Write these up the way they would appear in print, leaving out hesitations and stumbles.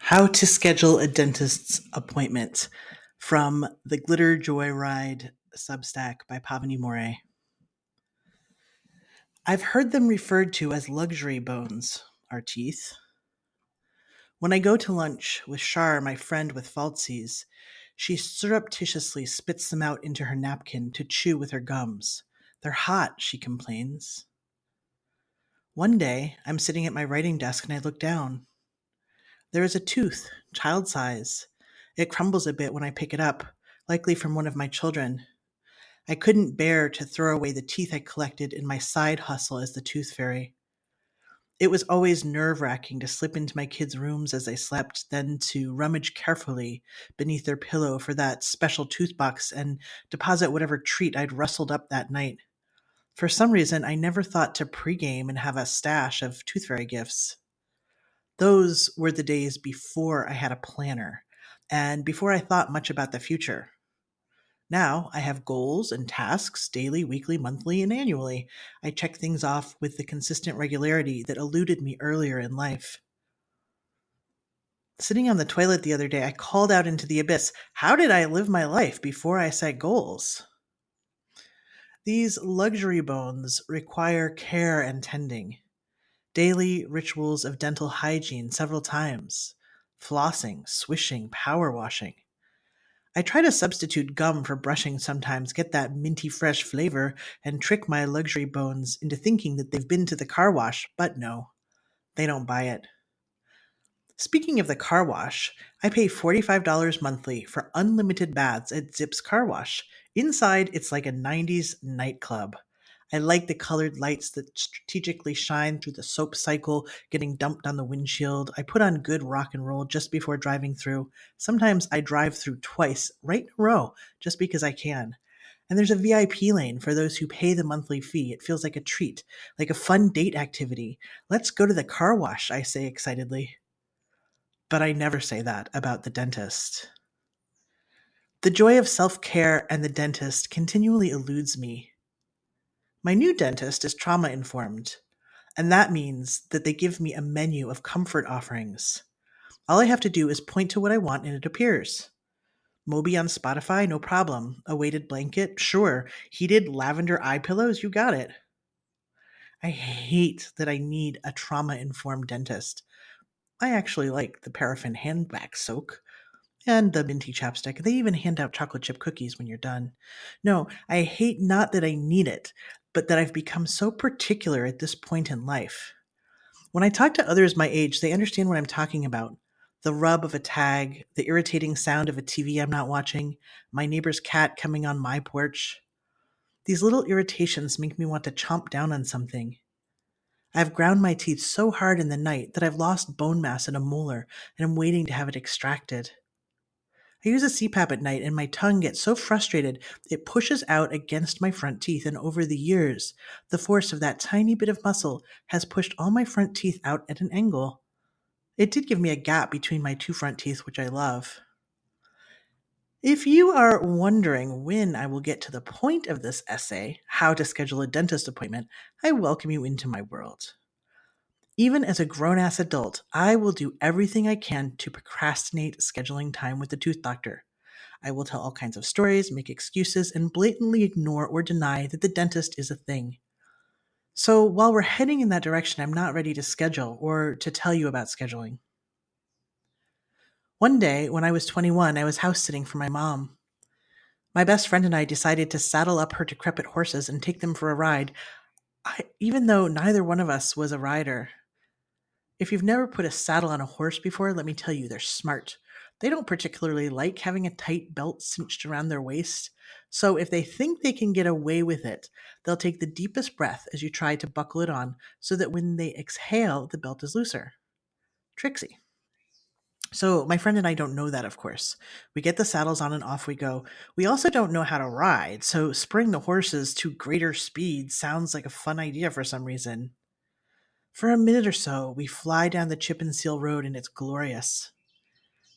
How to schedule a dentist's appointment from the Glitter Joyride Substack by Pavani More. I've heard them referred to as luxury bones, our teeth. When I go to lunch with Char, my friend with falsies, she surreptitiously spits them out into her napkin to chew with her gums. They're hot, she complains. One day, I'm sitting at my writing desk and I look down. There is a tooth, child size. It crumbles a bit when I pick it up, likely from one of my children. I couldn't bear to throw away the teeth I collected in my side hustle as the tooth fairy. It was always nerve-wracking to slip into my kids' rooms as they slept, then to rummage carefully beneath their pillow for that special tooth box and deposit whatever treat I'd rustled up that night. For some reason, I never thought to pregame and have a stash of tooth fairy gifts. Those were the days before I had a planner and before I thought much about the future. Now I have goals and tasks daily, weekly, monthly, and annually. I check things off with the consistent regularity that eluded me earlier in life. Sitting on the toilet the other day, I called out into the abyss, how did I live my life before I set goals? These luxury bones require care and tending. Daily rituals of dental hygiene several times, flossing, swishing, power washing. I try to substitute gum for brushing sometimes, get that minty fresh flavor, and trick my luxury bones into thinking that they've been to the car wash, but no, they don't buy it. Speaking of the car wash, I pay $45 monthly for unlimited baths at Zip's Car Wash. Inside, it's like a 90s nightclub. I like the colored lights that strategically shine through the soap cycle getting dumped on the windshield. I put on good rock and roll just before driving through. Sometimes I drive through twice, right in a row, just because I can. And there's a VIP lane for those who pay the monthly fee. It feels like a treat, like a fun date activity. Let's go to the car wash, I say excitedly. But I never say that about the dentist. The joy of self care and the dentist continually eludes me. My new dentist is trauma informed, and that means that they give me a menu of comfort offerings. All I have to do is point to what I want and it appears. Moby on Spotify, no problem. A weighted blanket, sure. Heated lavender eye pillows, you got it. I hate that I need a trauma informed dentist. I actually like the paraffin hand wax soak and the minty chapstick. They even hand out chocolate chip cookies when you're done. No, I hate not that I need it, but that I've become so particular at this point in life. When I talk to others my age, they understand what I'm talking about. The rub of a tag, the irritating sound of a TV I'm not watching, my neighbor's cat coming on my porch. These little irritations make me want to chomp down on something. I've ground my teeth so hard in the night that I've lost bone mass in a molar and I'm waiting to have it extracted. I use a CPAP at night and my tongue gets so frustrated it pushes out against my front teeth, and over the years, the force of that tiny bit of muscle has pushed all my front teeth out at an angle. It did give me a gap between my two front teeth, which I love. If you are wondering when I will get to the point of this essay, how to schedule a dentist appointment, I welcome you into my world. Even as a grown ass adult, I will do everything I can to procrastinate scheduling time with the tooth doctor. I will tell all kinds of stories, make excuses, and blatantly ignore or deny that the dentist is a thing. So while we're heading in that direction, I'm not ready to schedule or to tell you about scheduling. One day, when I was 21, I was house sitting for my mom. My best friend and I decided to saddle up her decrepit horses and take them for a ride, even though neither one of us was a rider. If you've never put a saddle on a horse before, let me tell you, they're smart. They don't particularly like having a tight belt cinched around their waist, so if they think they can get away with it, they'll take the deepest breath as you try to buckle it on so that when they exhale, the belt is looser. Tricksy. So, my friend and I don't know that, of course. We get the saddles on and off we go. We also don't know how to ride, so spurring the horses to greater speed sounds like a fun idea for some reason. For a minute or so, we fly down the chip and seal road and it's glorious.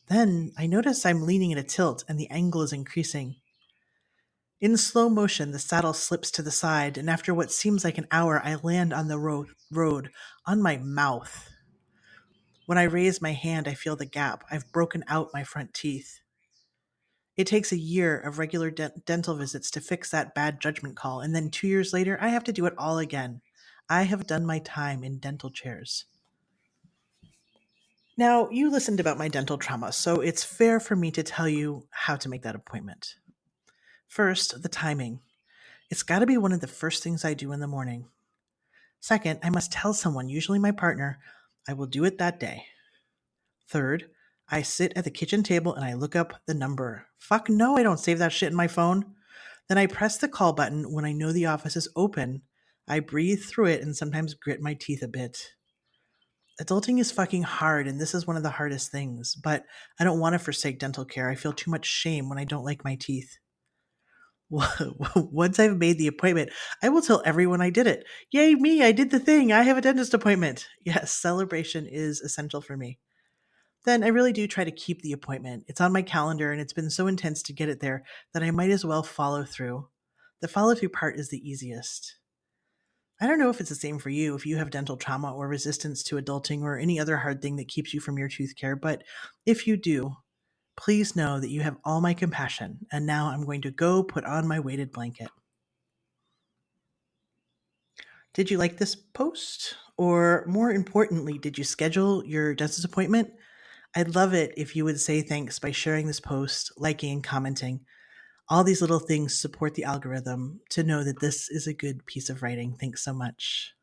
Then I notice I'm leaning at a tilt and the angle is increasing. In slow motion, the saddle slips to the side, and after what seems like an hour, I land on the road on my mouth. When I raise my hand, I feel the gap. I've broken out my front teeth. It takes a year of regular dental visits to fix that bad judgment call, and then 2 years later, I have to do it all again. I have done my time in dental chairs. Now, you listened about my dental trauma, so it's fair for me to tell you how to make that appointment. First, the timing. It's got to be one of the first things I do in the morning. Second, I must tell someone, usually my partner, I will do it that day. Third, I sit at the kitchen table and I look up the number. Fuck no, I don't save that shit in my phone. Then I press the call button when I know the office is open. I breathe through it and sometimes grit my teeth a bit. Adulting is fucking hard, and this is one of the hardest things, but I don't want to forsake dental care. I feel too much shame when I don't like my teeth. Once I've made the appointment, I will tell everyone I did it. Yay, me, I did the thing. I have a dentist appointment. Yes, celebration is essential for me. Then I really do try to keep the appointment. It's on my calendar and it's been so intense to get it there that I might as well follow through. The follow through part is the easiest. I don't know if it's the same for you, if you have dental trauma or resistance to adulting or any other hard thing that keeps you from your tooth care, but if you do, please know that you have all my compassion. And now I'm going to go put on my weighted blanket. Did you like this post? Or more importantly, did you schedule your dentist appointment? I'd love it if you would say thanks by sharing this post, liking, and commenting. All these little things support the algorithm to know that this is a good piece of writing. Thanks so much.